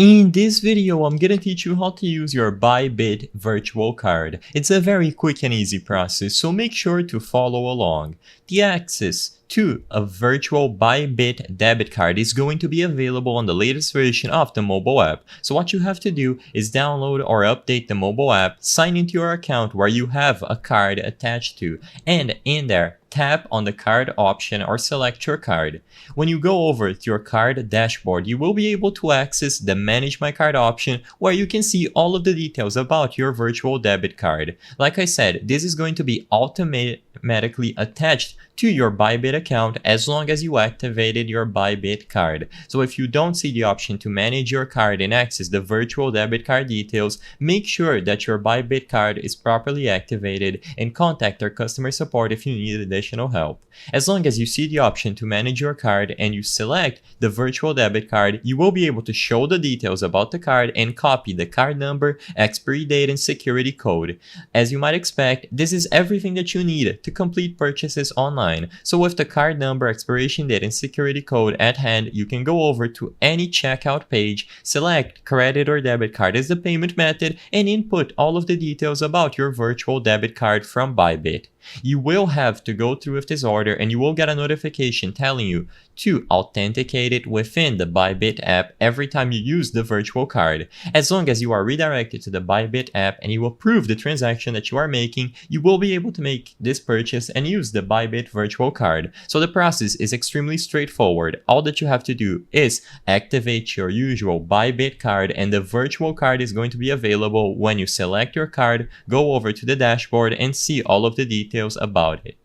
In this video, I'm gonna teach you how to use your Bybit virtual card. It's a very quick and easy process, so make sure to follow along. The access to a virtual Bybit debit card is going to be available on the latest version of the mobile app. So what you have to do is download or update the mobile app, sign into your account where you have a card attached to, and in there, tap on the card option or select your card. When you go over to your card dashboard, you will be able to access the Manage My Card option where you can see all of the details about your virtual debit card. Like I said, this is going to be automatically attached to your Bybit account as long as you activated your Bybit card. So if you don't see the option to manage your card and access the virtual debit card details, make sure that your Bybit card is properly activated and contact our customer support if you need additional help. As long as you see the option to manage your card and you select the virtual debit card, you will be able to show the details about the card and copy the card number, expiry date, and security code. As you might expect, this is everything that you need to complete purchases online. So with the card number, expiration date, and security code at hand, you can go over to any checkout page, select credit or debit card as the payment method, and input all of the details about your virtual debit card from Bybit. You will have to go through with this order and you will get a notification telling you to authenticate it within the Bybit app every time you use the virtual card. As long as you are redirected to the Bybit app and you approve the transaction that you are making, you will be able to make this purchase and use the Bybit virtual card. So the process is extremely straightforward. All that you have to do is activate your usual Bybit card and the virtual card is going to be available when you select your card, go over to the dashboard and see all of the details about it.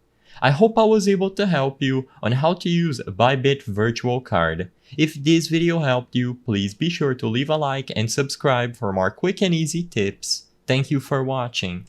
I hope I was able to help you on how to use a Bybit virtual card. If this video helped you, please be sure to leave a like and subscribe for more quick and easy tips. Thank you for watching.